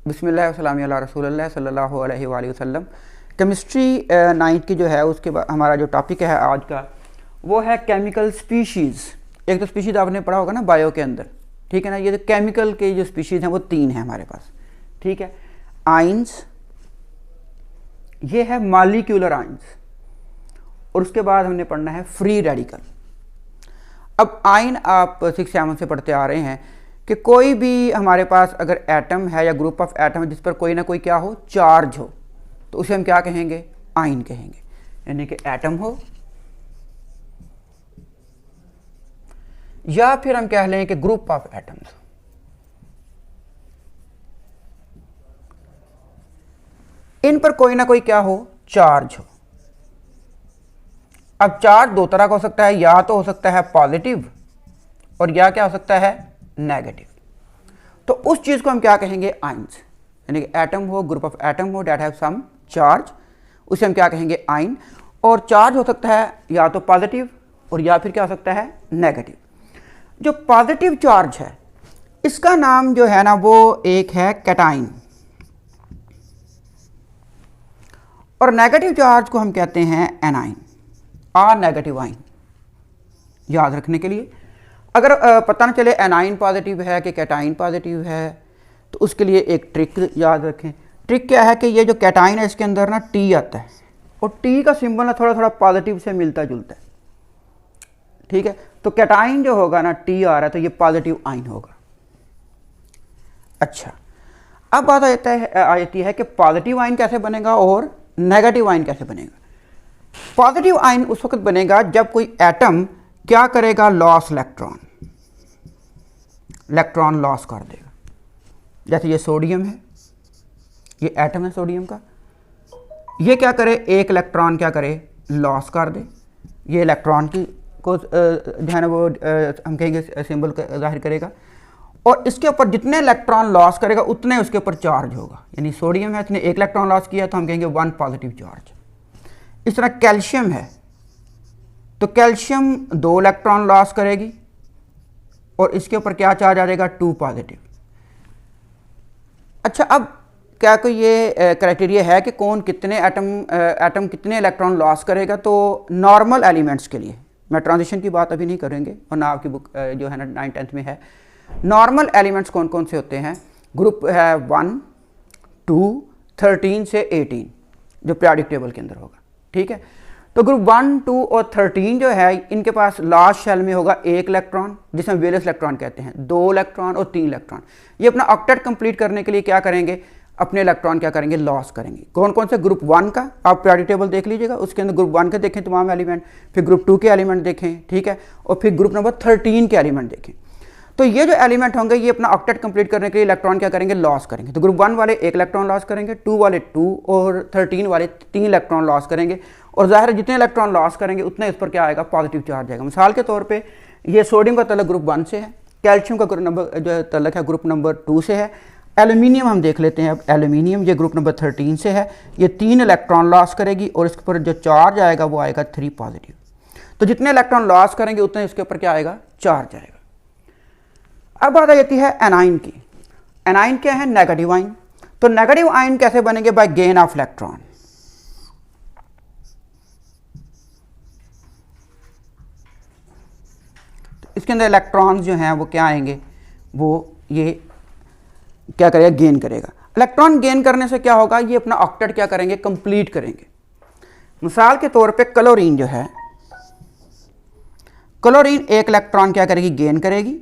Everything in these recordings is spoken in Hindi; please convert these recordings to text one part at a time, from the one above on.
बिस्मिल्लाह वस्सलामु अला रसूलिल्लाह सल्लल्लाहु अलैहि वसल्लम। केमिस्ट्री 9th की जो है उसके बाद हमारा जो टॉपिक है आज का वो है केमिकल स्पीशीज़। एक तो स्पीशीज़ आपने पढ़ा होगा ना बायो के अंदर, ठीक है ना। ये तो केमिकल के जो स्पीशीज़ हैं वो 3 हैं हमारे पास, ठीक है। आइंस, ये है मॉलिक्यूलर आइंस, और उसके बाद हमने पढ़ना है फ्री रेडिकल। अब आइन आप 6-7 से पढ़ते आ रहे हैं कि कोई भी हमारे पास अगर एटम है या ग्रुप ऑफ एटम है जिस पर कोई ना कोई क्या हो, चार्ज हो, तो उसे हम क्या कहेंगे, आइन कहेंगे। यानी कि एटम हो या फिर हम कह लें कि ग्रुप ऑफ एटम्स। इन पर कोई ना कोई क्या हो, चार्ज हो। अब चार्ज दो तरह का हो सकता है, या तो हो सकता है पॉजिटिव और या क्या हो सकता है, नेगेटिव। तो उस चीज को हम क्या कहेंगे, आइंस। यानी कि एटम हो, ग्रुप ऑफ एटम हो दैट हैव सम चार्ज, उसे हम क्या कहेंगे, आइन। और चार्ज हो सकता है या तो पॉजिटिव और या फिर क्या हो सकता है, नेगेटिव। जो पॉजिटिव चार्ज है इसका नाम जो है ना वो एक है कैटाइन, और नेगेटिव चार्ज को हम कहते हैं एनाइन, आ नेगेटिव आइन। याद रखने के लिए अगर पता ना चले एनाइन पॉजिटिव है कि कैटाइन पॉजिटिव है, तो उसके लिए एक ट्रिक याद रखें। ट्रिक क्या है कि ये जो कैटाइन है इसके अंदर ना टी आता है, और टी का सिंबल ना थोड़ा थोड़ा पॉजिटिव से मिलता जुलता है, ठीक है। तो कैटाइन जो होगा ना, टी आ रहा है तो ये पॉजिटिव आइन होगा। अच्छा, अब बात आ जाती है कि पॉजिटिव आइन कैसे बनेगा और नेगेटिव आइन कैसे बनेगा। पॉजिटिव आइन उस वक्त बनेगा जब कोई एटम क्या करेगा, लॉस इलेक्ट्रॉन, इलेक्ट्रॉन लॉस कर देगा। जैसे ये सोडियम है, ये एटम है सोडियम का, ये क्या करे, एक इलेक्ट्रॉन क्या करे, लॉस कर दे। ये इलेक्ट्रॉन की को जो है ना वो हम कहेंगे सिंबल जाहिर करेगा, और इसके ऊपर जितने इलेक्ट्रॉन लॉस करेगा उतने उसके ऊपर चार्ज होगा। यानी सोडियम है, इसने एक इलेक्ट्रॉन लॉस किया तो हम कहेंगे 1 पॉजिटिव चार्ज। इस तरह कैल्शियम है, तो कैल्शियम 2 इलेक्ट्रॉन लॉस करेगी और इसके ऊपर क्या चार्ज आ जाएगा, 2 पॉजिटिव। अच्छा, अब क्या कोई ये क्राइटेरिया है कि कौन कितने एटम कितने इलेक्ट्रॉन लॉस करेगा। तो नॉर्मल एलिमेंट्स के लिए, मैं ट्रांजिशन की बात अभी नहीं करेंगे और ना आपकी बुक जो है ना 9th-10th में है। नॉर्मल एलिमेंट्स कौन कौन से होते हैं, ग्रुप है 1, 2, 13 से 18 जो पीरियोडिक टेबल के अंदर होगा, ठीक है। तो ग्रुप 1, 2 और 13 जो है इनके पास लास्ट शेल में होगा 1 इलेक्ट्रॉन, जिसमें वेलेंस इलेक्ट्रॉन कहते हैं, 2 इलेक्ट्रॉन और 3 इलेक्ट्रॉन। ये अपना ऑक्टेट कंप्लीट करने के लिए क्या करेंगे, अपने इलेक्ट्रॉन क्या करेंगे, लॉस करेंगे। कौन कौन से, ग्रुप 1 का आप पीरियोडिक टेबल देख लीजिएगा, उसके अंदर ग्रुप 1 के देखें तमाम एलिमेंट, फिर ग्रुप 2 के एलिमेंट देखें, ठीक है, और फिर ग्रुप नंबर 13 के एलिमेंट देखें। तो ये जो एलिमेंट होंगे ये अपना ऑक्टेट कंप्लीट करने के लिए इलेक्ट्रॉन क्या करेंगे, लॉस करेंगे। तो ग्रुप 1 वाले 1 इलेक्ट्रॉन लॉस करेंगे, 2 वाले 2 और 13 वाले 3 इलेक्ट्रॉन लॉस करेंगे। और जाहिर है जितने इलेक्ट्रॉन लॉस करेंगे उतने इस पर क्या आएगा, पॉजिटिव चार्ज आएगा। मिसाल के तौर पे ये सोडियम का तल्लक ग्रुप 1 से है, कैल्शियम का ग्रुप नंबर जो तल्लक है ग्रुप नंबर 2 से है। एल्यूमिनियम हम देख लेते हैं। अब एल्यूमिनियम ये ग्रुप नंबर 13 से है, ये 3 इलेक्ट्रॉन लॉस करेगी और इसके ऊपर जो चार्ज आएगा वो आएगा 3 पॉजिटिव। तो जितने इलेक्ट्रॉन लॉस करेंगे उतने इसके ऊपर क्या आएगा, चार्ज आएगा। अब बात आ जाती है एनाइन की। एनाइन क्या है, नेगेटिव आइन। तो नेगेटिव आइन कैसे बनेंगे, बाय गेन ऑफ इलेक्ट्रॉन। इसके अंदर इलेक्ट्रॉन्स जो हैं वो क्या आएंगे, वो ये क्या करेगा, गेन करेगा। इलेक्ट्रॉन गेन करने से क्या होगा, ये अपना ऑक्टेट क्या करेंगे, कंप्लीट करेंगे। मिसाल के तौर पे क्लोरीन जो है, क्लोरीन 1 इलेक्ट्रॉन क्या करेगी, गेन करेगी,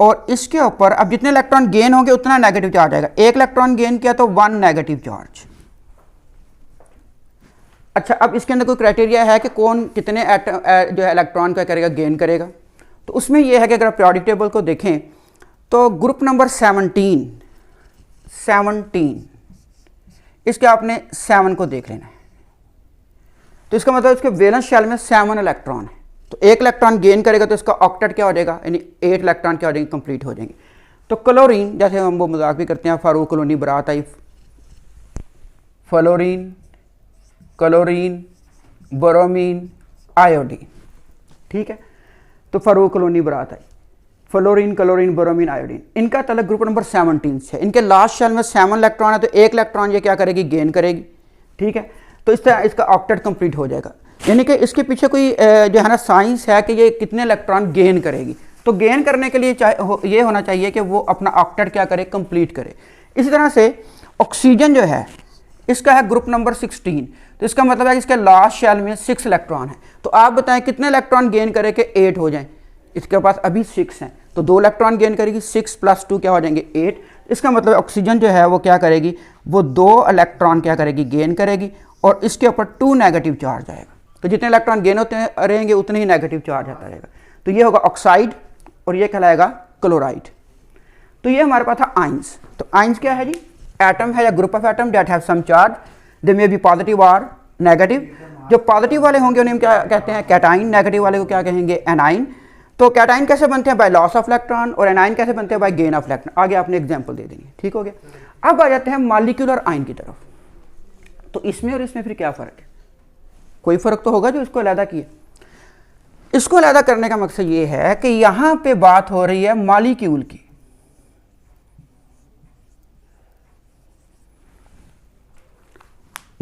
और इसके ऊपर अब जितने इलेक्ट्रॉन गेन होंगे उतना नेगेटिव चार्ज आएगा। 1 इलेक्ट्रॉन गेन किया तो 1 नेगेटिव चार्ज। अच्छा, अब इसके अंदर कोई क्राइटेरिया है कि कौन कितने जो है इलेक्ट्रॉन क्या करेगा, गेन करेगा। तो उसमें यह है कि अगर आप पीरियोडिक टेबल को देखें तो ग्रुप नंबर 17 इसके आपने 7 को देख लेना है। तो इसका मतलब इसके वैलेंस शेल में 7 इलेक्ट्रॉन है, तो 1 इलेक्ट्रॉन गेन करेगा तो इसका ऑक्टेट क्या हो जाएगा, यानी 8 इलेक्ट्रॉन क्या हो जाएंगे, कंप्लीट हो जाएंगे। तो क्लोरीन, जैसे हम वो मजाक भी करते हैं, फारूक कॉलोनी बारात आई, फ्लोरीन, क्लोरीन, ब्रोमीन, आयोडीन, ठीक है। तो फारूक कॉलोनी बारात आई, फ्लोरीन, क्लोरीन, ब्रोमीन, आयोडीन, इनका तलक ग्रुप नंबर 17 से। इनके लास्ट शेल में 7 इलेक्ट्रॉन है, तो 1 इलेक्ट्रॉन ये क्या करेगी, गेन करेगी। ठीक है, तो इस तरह इसका ऑक्टेट कंप्लीट हो जाएगा। यानी कि इसके पीछे कोई जो है ना साइंस है कि ये कितने इलेक्ट्रॉन गेन करेगी। तो गेन करने के लिए ये होना चाहिए कि वो अपना ऑक्टेट क्या करे, कंप्लीट करे। इसी तरह से ऑक्सीजन जो है इसका है ग्रुप नंबर 16, तो इसका मतलब है कि इसके लास्ट शेल में 6 इलेक्ट्रॉन है। तो आप बताएं कितने इलेक्ट्रॉन गेन करे कि 8 हो जाएं। इसके पास अभी 6 हैं, तो 2 इलेक्ट्रॉन गेन करेगी, 6 + 2 क्या हो जाएंगे, 8। इसका मतलब ऑक्सीजन जो है वो क्या करेगी, वो 2 इलेक्ट्रॉन क्या करेगी, गेन करेगी, और इसके ऊपर 2 नेगेटिव चार्ज आएगा। तो जितने इलेक्ट्रॉन गेन होते रहेंगे उतने ही नेगेटिव चार्ज आता रहेगा। तो ये होगा ऑक्साइड और ये कहलाएगा क्लोराइड। तो ये हमारे पास था आइंस। तो आइंस क्या है जी, एटम है या group of atom that have some charge, they may be positive और नेगेटिव। जो पॉजिटिव वाले होंगे उन्हें हम क्या कहते हैं, कैटाइन। नेगेटिव वाले को क्या कहेंगे, एनाइन। तो कैटाइन कैसे बनते हैं, बाय लॉस ऑफ इलेक्ट्रॉन, और एनाइन कैसे बनते हैं, बाय गेन ऑफ इलेक्ट्रॉन। आगे आपने एग्जांपल दे देंगे, ठीक हो गया। अब आ जाते हैं मॉलिक्यूलर आयन की तरफ। तो इसमें और इसमें फिर क्या फ़र्क है, कोई फ़र्क तो होगा जो इसको अलहदा किया। इसको अलहदा करने का मकसद ये है कि यहां पे बात हो रही है मॉलिक्यूल की।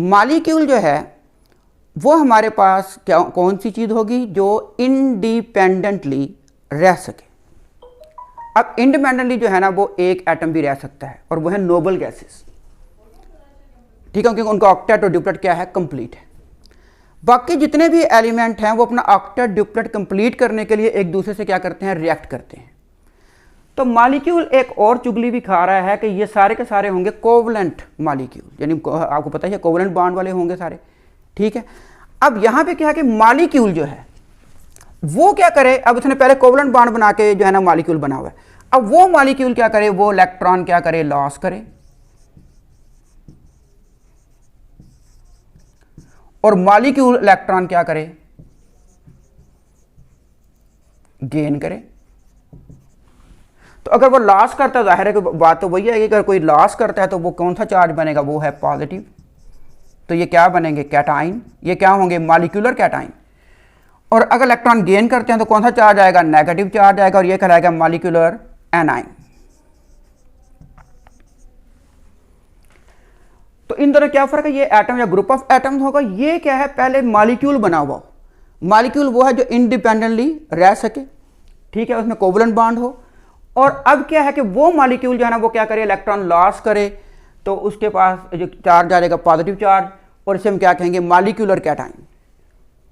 मॉलिक्यूल जो है वो हमारे पास क्या, कौन सी चीज़ होगी जो इंडिपेंडेंटली रह सके। अब इंडिपेंडेंटली जो है ना वो एक एटम भी रह सकता है, और वो है नोबल गैसेस। ठीक है, क्योंकि उनका ऑक्टेट और ड्यूप्लेट क्या है, कंप्लीट है। बाकी जितने भी एलिमेंट हैं वो अपना ऑक्टेट ड्यूप्लेट कंप्लीट करने के लिए एक दूसरे से क्या करते हैं, रिएक्ट करते हैं। तो मॉलिक्यूल एक और चुगली भी खा रहा है कि ये सारे के सारे होंगे कोवलेंट मॉलिक्यूल, यानी आपको पता है कोवलेंट बॉन्ड वाले होंगे सारे। ठीक है, अब यहां पे क्या है कि मॉलिक्यूल जो है वो क्या करे, अब उसने पहले कोवलेंट बॉन्ड बना के जो है ना मॉलिक्यूल बना हुआ है। अब वो मॉलिक्यूल क्या करे, वो इलेक्ट्रॉन क्या करे, लॉस करे, और मॉलिक्यूल इलेक्ट्रॉन क्या करे, गेन करे। तो अगर वो लॉस करता है, जाहिर है कि बात तो वही है कि अगर कोई लॉस करता है तो वो कौन सा चार्ज बनेगा, वो है पॉजिटिव। तो ये क्या बनेंगे, कैटाइन। ये क्या होंगे, मॉलिक्यूलर कैटाइन। और अगर इलेक्ट्रॉन गेन करते हैं तो कौन सा चार्ज आएगा, नेगेटिव चार्ज आएगा, और ये कहलाएगा मॉलिक्यूलर एनाइन। तो इन दोनों क्या फर्क है, ये एटम या ग्रुप ऑफ एटम्स होगा, ये क्या है, पहले मॉलिक्यूल बना हुआ हो। मॉलिक्यूल वो है जो इंडिपेंडेंटली रह सके, ठीक है, उसमें कोवलेंट बॉन्ड हो। और अब क्या है कि वो मॉलिक्यूल जो है ना वो क्या करे, इलेक्ट्रॉन लॉस करे, तो उसके पास जो चार्ज आ जाएगा पॉजिटिव चार्ज, और इसे हम क्या कहेंगे, मॉलिक्यूलर कैटाइन।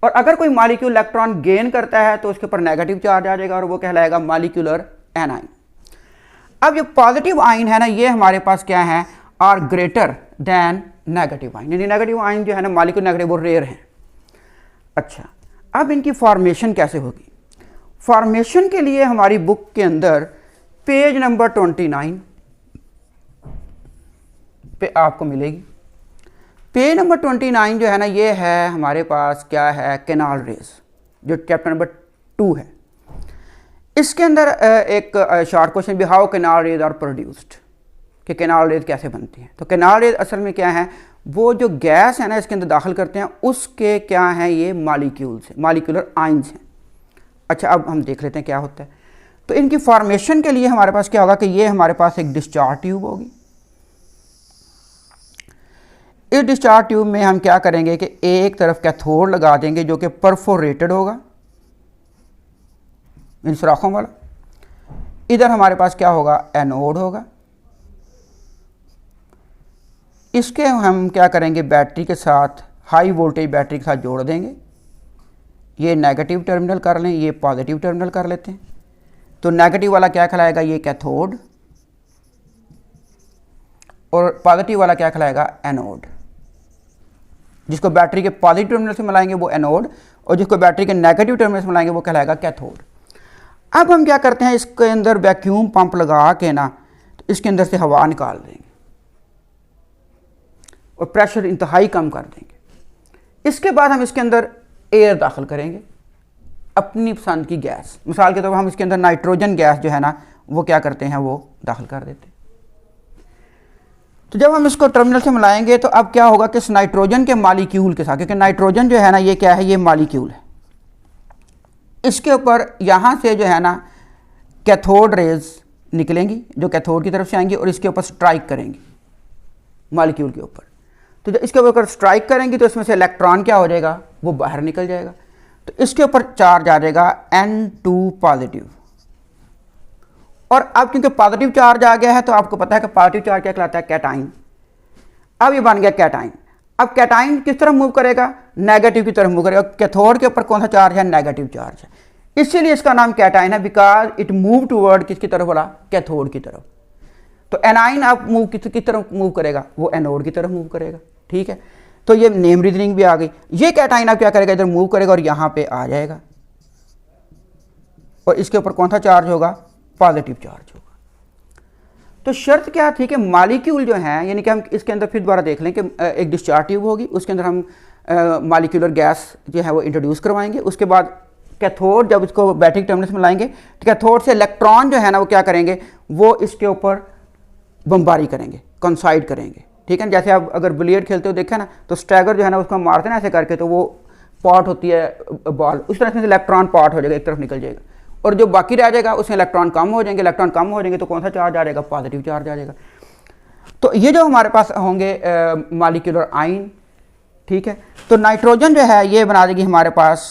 और अगर कोई मॉलिक्यूल इलेक्ट्रॉन गेन करता है तो उसके ऊपर नेगेटिव चार्ज आ जाएगा, और वो कहलाएगा मॉलिक्यूलर एनाइन। अब ये पॉजिटिव आयन है ना, ये हमारे पास क्या है, are greater than negative ion, यानी नेगेटिव आयन जो है ना मॉलिक्यूल नेगेटिव वो रेयर है। अच्छा, अब इनकी फॉर्मेशन कैसे होगी। फॉर्मेशन के लिए हमारी बुक के अंदर पेज नंबर 29 पे आपको मिलेगी। पेज नंबर 29 जो है ना, ये है हमारे पास क्या है, कैनाल रेज, जो चैप्टर नंबर 2 है। इसके अंदर एक शॉर्ट क्वेश्चन भी, how canal rays are produced, कि कैनाल रेज कैसे बनती है। तो कैनाल रेज असल में क्या है, वो जो गैस है ना इसके अंदर दाखिल करते हैं, उसके क्या हैं, ये मॉलिक्यूल्स हैं, मॉलिक्यूलर आयंस हैं। अच्छा, अब हम देख लेते हैं क्या होता है। तो इनकी फॉर्मेशन के लिए हमारे पास क्या होगा कि ये हमारे पास एक डिस्चार्ज ट्यूब होगी। इस डिस्चार्ज ट्यूब में हम क्या करेंगे कि एक तरफ कैथोड लगा देंगे जो कि परफोरेटेड होगा, इन सुराखों वाला। इधर हमारे पास क्या होगा, एनोड होगा। इसके हम क्या करेंगे, बैटरी के साथ, हाई वोल्टेज बैटरी के साथ जोड़ देंगे। ये नेगेटिव टर्मिनल कर लें, ये पॉजिटिव टर्मिनल कर लेते हैं। तो नेगेटिव वाला क्या कहलाएगा, ये कैथोड, और पॉजिटिव वाला क्या कहलाएगा, एनोड। जिसको बैटरी के पॉजिटिव टर्मिनल से मिलाएंगे वो एनोड, और जिसको बैटरी के नेगेटिव टर्मिनल से मिलाएंगे वो कहलाएगा कैथोड। अब हम क्या करते हैं, इसके अंदर वैक्यूम पंप लगा के ना, तो इसके अंदर से हवा निकाल देंगे और प्रेशर इंतहाई कम कर देंगे। इसके बाद हम इसके अंदर एयर दाखिल करेंगे, अपनी पसंद की गैस। मिसाल के तौर पर हम इसके अंदर नाइट्रोजन गैस जो है ना वो क्या करते हैं, वो दाखिल कर देते हैं। तो जब हम इसको टर्मिनल से मिलाएंगे तो अब क्या होगा कि इस नाइट्रोजन के मॉलिक्यूल के साथ, क्योंकि नाइट्रोजन जो है ना ये क्या है, ये मॉलिक्यूल है, इसके ऊपर यहाँ से जो है ना कैथोड रेज निकलेंगी जो कैथोड की तरफ से आएंगी और इसके ऊपर स्ट्राइक करेंगी मॉलिक्यूल के ऊपर। तो जब इसके ऊपर स्ट्राइक करेंगी तो इसमें से इलेक्ट्रॉन क्या हो जाएगा, वो बाहर निकल जाएगा। तो इसके ऊपर चार्ज आ जाएगा N2 पॉजिटिव। और अब क्योंकि पॉजिटिव चार्ज आ गया है तो आपको पता है कि पॉजिटिव चार्ज क्या कहलाता है, कैटाइन। अब ये बन गया कैटाइन। अब कैटाइन किस तरफ मूव करेगा, नेगेटिव की तरफ मूव करेगा। कैथोड के ऊपर कौन सा चार्ज है, नेगेटिव चार्ज है, इसीलिए इसका नाम कैटाइन है, बिकॉज इट मूव टूवर्ड किसकी तरफ बोला, कैथोड की तरफ। तो एनाइन आप मूव किस तरफ मूव करेगा, वो एनोड की तरफ मूव करेगा। ठीक है, तो ये नेम रीजनिंग भी आ गई। ये कैटाइन आप क्या करेगा, इधर मूव करेगा और यहां पे आ जाएगा और इसके ऊपर कौन सा चार्ज होगा, पॉजिटिव चार्ज होगा। तो शर्त क्या थी कि मॉलिक्यूल जो है, यानी कि हम इसके अंदर फिर दोबारा देख लें कि एक डिस्चार्ज ट्यूब होगी, उसके अंदर हम मॉलिक्यूलर गैस जो है वो इंट्रोड्यूस करवाएंगे। उसके बाद कैथोड जब इसको बैटरी टर्मिनल्स में लाएंगे तो कैथोड से इलेक्ट्रॉन जो है ना वो क्या करेंगे, वो इसके ऊपर बमबारी करेंगे, कंसाइड करेंगे। ठीक है, जैसे आप अगर बिलियर्ड खेलते हो देखें ना, तो स्टैगर जो है ना उसको मारते हैं ना ऐसे करके, तो वो पॉट होती है बॉल, उस तरह से इलेक्ट्रॉन पॉट हो जाएगा, एक तरफ निकल जाएगा और जो बाकी रह जाएगा उसमें इलेक्ट्रॉन कम हो जाएंगे। इलेक्ट्रॉन कम हो जाएंगे तो कौन सा चार्ज आ जाएगा, पॉजिटिव चार्ज आ जाएगा। तो ये जो हमारे पास होंगे मॉलिक्यूलर आयन। ठीक है, तो नाइट्रोजन जो है ये बना देगी हमारे पास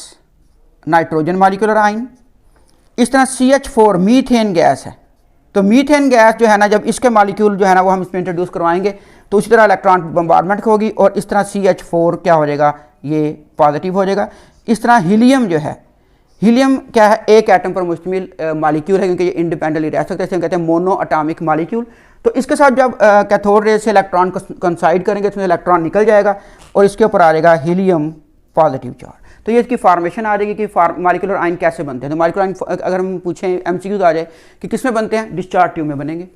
नाइट्रोजन मॉलिक्यूलर आयन। इस तरह CH4 मीथेन गैस है, तो मीथेन गैस जो है ना, जब इसके मॉलिक्यूल जो है ना वो हम इसमें इंट्रोड्यूस करवाएंगे तो उसी तरह इलेक्ट्रॉन बम्बार्डमेंट होगी और इस तरह CH4 क्या हो जाएगा, ये पॉजिटिव हो जाएगा। इस तरह हीलियम जो है, हीलियम क्या है, एक एटम पर मुश्तमिल मॉलिक्यूल है, क्योंकि ये इंडिपेंडेंटली रह सकते हैं, इसे कहते हैं मोनो एटॉमिक मॉलिक्यूल। तो इसके साथ जब कैथोड रेज से इलेक्ट्रॉन को कंसाइड करेंगे इसमें इलेक्ट्रॉन निकल जाएगा और इसके ऊपर आ जाएगा हीलियम पॉजिटिव चार्ज। तो ये इसकी फॉर्मेशन आ जाएगी कि मॉलिक्यूलर आयन कैसे बनते हैं। तो मॉलिक्यूलर आयन अगर हम पूछें MCQ आ जाए कि किसमें बनते हैं, डिस्चार्ज ट्यूब में बनेंगे।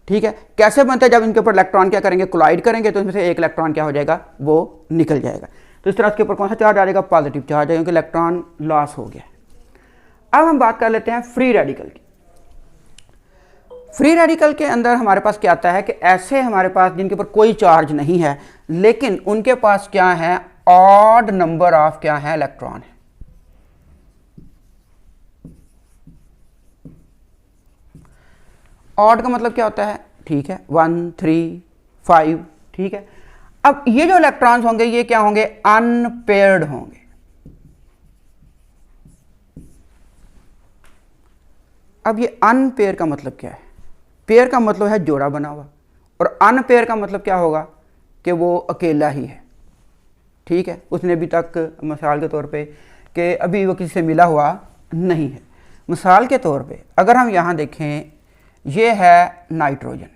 ठीक है, कैसे बनते हैं, जब इनके ऊपर इलेक्ट्रॉन क्या करेंगे, कोलाइड करेंगे तो इसमें से एक इलेक्ट्रॉन क्या हो जाएगा, वो निकल जाएगा। तो इस तरह इसके ऊपर कौन सा चार्ज आ जाएगा, पॉजिटिव चार्ज है, क्योंकि इलेक्ट्रॉन लॉस हो गया। अब हम बात कर लेते हैं फ्री रेडिकल की। फ्री रेडिकल के अंदर हमारे पास क्या आता है कि ऐसे हमारे पास जिनके ऊपर कोई चार्ज नहीं है लेकिन उनके पास क्या है, ऑड नंबर ऑफ क्या है, इलेक्ट्रॉन है। ऑड का मतलब क्या होता है, ठीक है, 1 3 5। ठीक है, अब ये जो इलेक्ट्रॉन्स होंगे ये क्या होंगे, अनपेयर्ड होंगे। अब ये अनपेयर का मतलब क्या है, पेयर का मतलब है जोड़ा बना हुआ और अनपेयर का मतलब क्या होगा कि वो अकेला ही है। ठीक है, उसने अभी तक मिसाल के तौर पे कि अभी वो किसी से मिला हुआ नहीं है। मिसाल के तौर पे अगर हम यहाँ देखें, ये है नाइट्रोजन।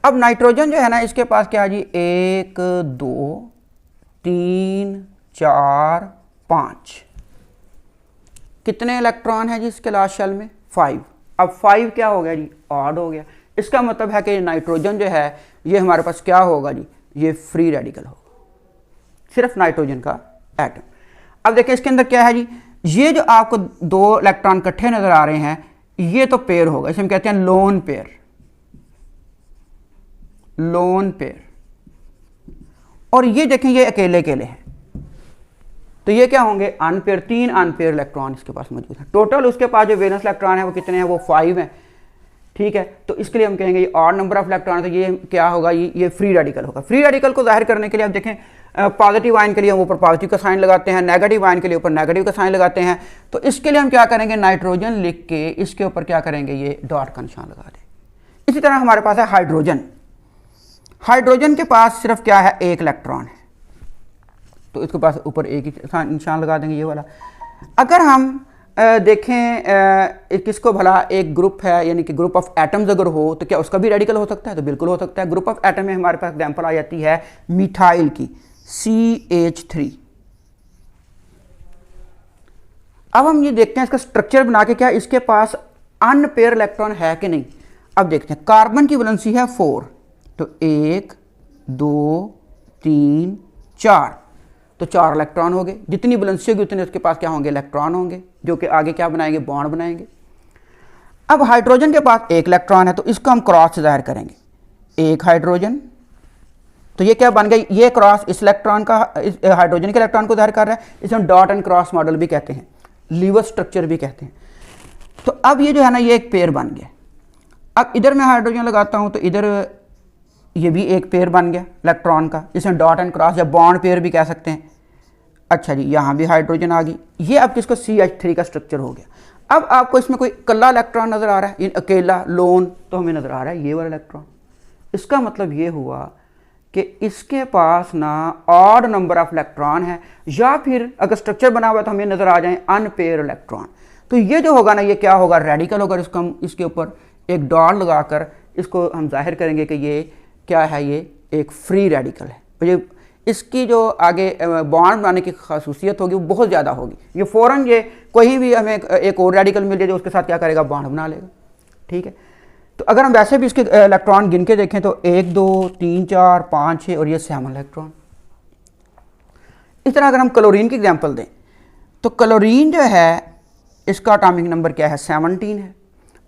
अब नाइट्रोजन जो है ना इसके पास क्या है जी, 1 2 3 4 5, कितने इलेक्ट्रॉन है जी इसके लास्ट शेल में, 5। अब 5 क्या हो गया जी, ऑड हो गया। इसका मतलब है कि नाइट्रोजन जो है ये हमारे पास क्या होगा जी, ये फ्री रेडिकल होगा, सिर्फ नाइट्रोजन का एटम। अब देखिए इसके अंदर क्या है जी, ये जो आपको 2 इलेक्ट्रॉन इकट्ठे नजर आ रहे हैं ये तो पेयर होगा, इसे हम कहते हैं लोन पेयर, लोन पेयर। और ये देखें ये अकेले अकेले हैं, तो ये क्या होंगे, अनपेयर। 3 अनपेयर इलेक्ट्रॉन इसके पास मौजूद है। टोटल उसके पास जो वेलेंस इलेक्ट्रॉन है वो कितने हैं, वो 5 हैं। ठीक है, तो इसके लिए हम कहेंगे ये ऑड नंबर ऑफ इलेक्ट्रॉन, तो ये क्या होगा, ये फ्री रेडिकल होगा। फ्री रेडिकल को जाहिर करने के लिए आप देखें, पॉजिटिव आयन के लिए हम ऊपर पॉजिटिव का साइन लगाते हैं, नेगेटिव आयन के लिए ऊपर नेगेटिव का साइन लगाते हैं। तो इसके लिए हम क्या करेंगे, नाइट्रोजन लिख के इसके ऊपर क्या करेंगे, ये डॉट का निशान लगा दें। इसी तरह हमारे पास है हाइड्रोजन। हाइड्रोजन के पास सिर्फ क्या है, 1 इलेक्ट्रॉन है, तो इसके पास ऊपर एक ही निशान लगा देंगे, ये वाला। अगर हम देखें किसको भला, एक ग्रुप है, यानी कि ग्रुप ऑफ एटम्स अगर हो तो क्या उसका भी रेडिकल हो सकता है, तो बिल्कुल हो सकता है। ग्रुप ऑफ एटम में हमारे पास एग्जांपल आ जाती है मिथाइल की, CH3। अब हम ये देखते हैं इसका स्ट्रक्चर बना के, क्या इसके पास अनपेयर इलेक्ट्रॉन है कि नहीं। अब देखते हैं, कार्बन की वैलेंसी है 4, तो 1 2 3 4, तो 4 इलेक्ट्रॉन हो गए। जितनी वैलेंसी होगी उतने उसके पास क्या होंगे, इलेक्ट्रॉन होंगे, जो कि आगे क्या बनाएंगे, बॉन्ड बनाएंगे। अब हाइड्रोजन के पास 1 इलेक्ट्रॉन है, तो इसको हम क्रॉस से जाहिर करेंगे, 1 हाइड्रोजन, तो ये क्या बन गई, ये क्रॉस इस इलेक्ट्रॉन का, इस हाइड्रोजन के इलेक्ट्रॉन को जाहिर कर रहा है। इसे हम डॉट एंड क्रॉस मॉडल भी कहते हैं। लीवर स्ट्रक्चर भी कहते हैं। तो अब ये जो है ना ये एक पेयर बन गया। अब इधर मैं हाइड्रोजन लगाता हूँ तो इधर ये भी एक पेयर बन गया इलेक्ट्रॉन का, जिसे डॉट एंड क्रॉस या बॉन्ड पेयर भी कह सकते हैं। अच्छा जी, यहाँ भी हाइड्रोजन आ गई। ये अब किसको CH3 का स्ट्रक्चर हो गया। अब आपको इसमें कोई इकल्ला इलेक्ट्रॉन नज़र आ रहा है, ये अकेला लोन तो हमें नज़र आ रहा है ये वाला इलेक्ट्रॉन। इसका मतलब ये हुआ कि इसके पास ना ऑड नंबर ऑफ इलेक्ट्रॉन है, या फिर अगर स्ट्रक्चर बना हुआ है तो हमें नज़र आ जाए अनपेयर इलेक्ट्रॉन। तो ये जो होगा ना ये क्या होगा, रेडिकल होगा। इसको हम इसके ऊपर एक डॉट लगाकर इसको हम जाहिर करेंगे कि ये क्या है, ये एक फ्री रेडिकल है। तो ये इसकी जो आगे बॉन्ड बनाने की खासूसियत होगी वो बहुत ज़्यादा होगी। ये फ़ौरन ये कोई भी हमें एक और रेडिकल मिल जाए जो उसके साथ क्या करेगा, बॉन्ड बना लेगा। ठीक है, तो अगर हम वैसे भी इसके इलेक्ट्रॉन गिन के देखें तो 1 2 3 4 5 6 और ये 7 इलेक्ट्रॉन। इस तरह अगर हम क्लोरीन की एग्जांपल दें तो क्लोरीन जो है इसका एटॉमिक नंबर क्या है, 17 है,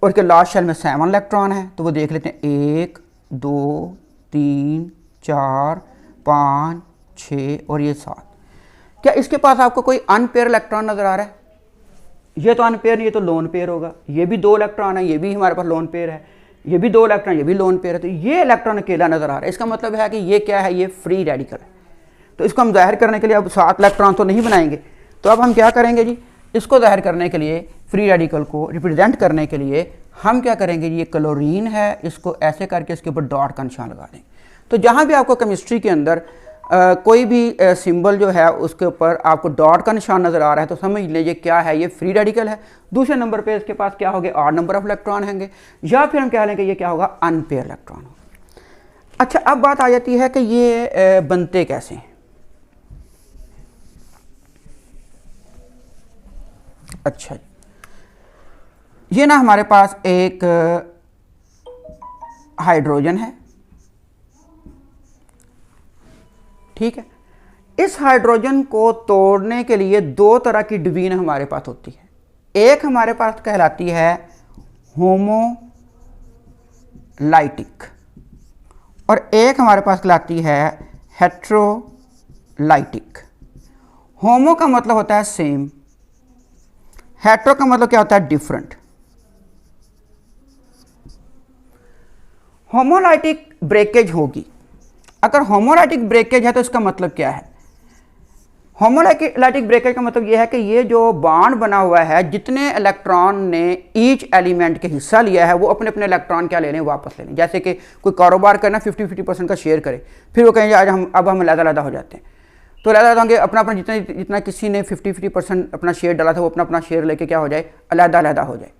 और इसके लास्ट शेल में 7 इलेक्ट्रॉन है। तो वो देख लेते हैं 1 2 3 4 5 6 और ये 7। क्या इसके पास आपको कोई अनपेयर इलेक्ट्रॉन नज़र आ रहा है? ये तो अनपेयर नहीं, ये तो लोन पेयर होगा। ये भी 2 इलेक्ट्रॉन है, ये भी हमारे पास लोन पेयर है, ये भी 2 इलेक्ट्रॉन, ये भी लोन पेयर है। तो ये इलेक्ट्रॉन अकेला नज़र आ रहा है। इसका मतलब है कि ये क्या है, ये फ्री रेडिकल है। तो इसको हम जाहिर करने के लिए अब 7 इलेक्ट्रॉन तो नहीं बनाएंगे। तो अब हम क्या करेंगे जी, इसको जाहिर करने के लिए, फ्री रेडिकल को रिप्रेजेंट करने के लिए हम क्या करेंगे जी, ये क्लोरीन है, इसको ऐसे करके इसके ऊपर डॉट का निशान लगा देंगे। तो जहाँ भी आपको केमिस्ट्री के अंदर कोई भी सिंबल जो है उसके ऊपर आपको डॉट का निशान नज़र आ रहा है तो समझ लीजिए क्या है, ये फ्री रेडिकल है। दूसरे नंबर पे इसके पास क्या होंगे, ऑड नंबर ऑफ इलेक्ट्रॉन होंगे, या फिर हम कह लेंगे ये क्या होगा, अनपेयर इलेक्ट्रॉन होगा। अच्छा, अब बात आ जाती है कि ये बनते कैसे हैं। अच्छा, ये ना हमारे पास एक हाइड्रोजन है। ठीक है, इस हाइड्रोजन को तोड़ने के लिए 2 तरह की डिवीजन हमारे पास होती है। एक हमारे पास कहलाती है होमोलाइटिक और एक हमारे पास कहलाती है हेट्रोलाइटिक। होमो का मतलब होता है सेम, हेट्रो का मतलब क्या होता है, डिफरेंट। होमोलाइटिक ब्रेकेज होगी। अगर होमोलाइटिक ब्रेकेज है तो इसका मतलब क्या है, होमोलाइटिक ब्रेकेज का मतलब यह है कि ये जो बॉन्ड बना हुआ है, जितने इलेक्ट्रॉन ने ईच एलिमेंट के हिस्सा लिया है वो अपने अपने इलेक्ट्रॉन क्या ले लें, वापस ले लें। जैसे कि कोई कारोबार करना 50-50% का शेयर करे, फिर वो कहेंगे आज हम अलग-अलग हो जाते हैं। तो अलग-अलग होंगे, अपना जितना किसी ने 50-50% अपना शेयर डाला था वो अपना शेयर लेके क्या हो जाए, अलग-अलग हो जाए।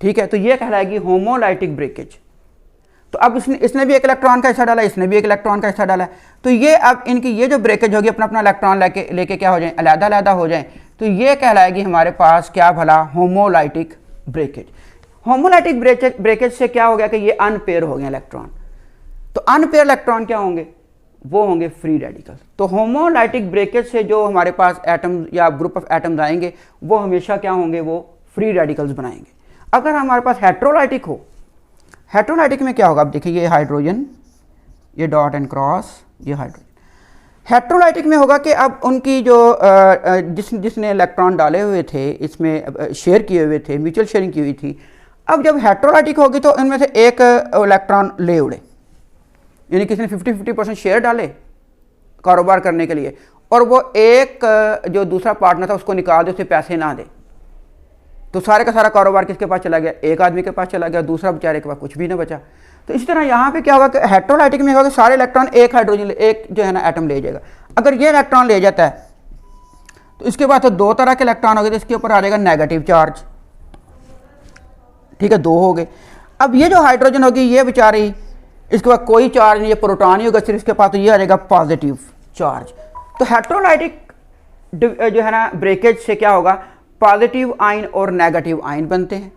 ठीक है, तो ये कहलाएगी होमोलाइटिक ब्रेकेज। तो अब इसने भी एक इलेक्ट्रॉन का हिस्सा डाला, इसने भी एक इलेक्ट्रॉन का हिस्सा डाला, तो ये अब इनकी ये जो ब्रेकेज होगी अपना अपना इलेक्ट्रॉन लेके क्या हो जाए, अलग-अलग हो जाए। तो ये कहलाएगी हमारे पास क्या भला, होमोलाइटिक ब्रेकेज। होमोलाइटिक ब्रेकेज से क्या हो गया कि ये अनपेयर हो गए इलेक्ट्रॉन। तो अनपेयर इलेक्ट्रॉन क्या होंगे, वो होंगे फ्री रेडिकल। तो होमोलाइटिक ब्रेकेज से जो हमारे पास एटम या ग्रुप ऑफ एटम्स आएंगे वो हमेशा क्या होंगे, वो फ्री रेडिकल्स बनाएंगे। अगर हमारे पास हेट्रोलाइटिक हो, हेट्रोलाइटिक में क्या होगा, अब देखिए ये हाइड्रोजन, ये डॉट एंड क्रॉस, ये हाइड्रोजन। हेट्रोलाइटिक में होगा कि अब उनकी जो जिसने इलेक्ट्रॉन डाले हुए थे, इसमें शेयर किए हुए थे, म्यूचुअल शेयरिंग की हुई थी, अब जब हेट्रोलाइटिक होगी तो इनमें से एक इलेक्ट्रॉन ले उड़े, यानी किसी ने 50-50% शेयर डाले कारोबार करने के लिए, और वो एक जो दूसरा पार्टनर था उसको निकाल दे, उसे पैसे ना दे, तो सारे का सारा कारोबार किसके पास चला गया, एक आदमी के पास चला गया, दूसरा बेचारे के पास कुछ भी ना बचा। तो इसी तरह यहाँ पे क्या होगा कि हेट्रोलाइटिक में होगा कि सारे इलेक्ट्रॉन एक हाइड्रोजन, एक जो है ना एटम ले जाएगा। अगर ये इलेक्ट्रॉन ले जाता है तो इसके बाद तो 2 तरह के इलेक्ट्रॉन हो गए, तो इसके ऊपर आ जाएगा नेगेटिव चार्ज। ठीक है, 2 हो गए। अब ये जो हाइड्रोजन होगी ये बेचारी, इसके बाद कोई चार्ज नहीं, ये प्रोटॉन ही होगा सिर्फ इसके पास, तो ये आ जाएगा पॉजिटिव चार्ज। तो हेट्रोलाइटिक जो है ना ब्रेकेज से क्या होगा, पॉजिटिव आयन और नेगेटिव आयन बनते हैं।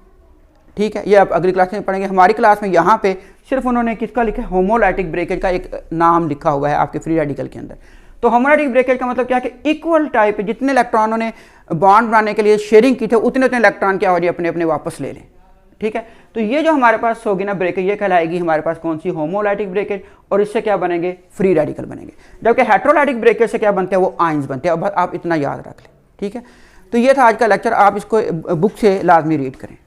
ठीक है, ये आप अगली क्लास में पढ़ेंगे। हमारी क्लास में यहाँ पे सिर्फ उन्होंने किसका लिखा है, होमोलाइटिक ब्रेकेज का एक नाम लिखा हुआ है आपके फ्री रेडिकल के अंदर। तो होमोलाइटिक ब्रेकेज का मतलब क्या है कि इक्वल टाइप, जितने इलेक्ट्रॉनों ने बॉन्ड बनाने के लिए शेयरिंग की थे उतने उतने इलेक्ट्रॉन क्या हो जाए, अपने अपने वापस ले लें। ठीक है, तो ये जो हमारे पास होगी ना ब्रेकेज, ये कहलाएगी हमारे पास कौन सी, होमोलाइटिक ब्रेकेज, और इससे क्या बनेंगे, फ्री रेडिकल बनेंगे। जबकि हेट्रोलाइटिक ब्रेकेज से क्या बनते हैं, वो आयंस बनते हैं। अब आप इतना याद रख लें। ठीक है, तो ये था आज का लेक्चर, आप इसको बुक से लाजमी रीड करें।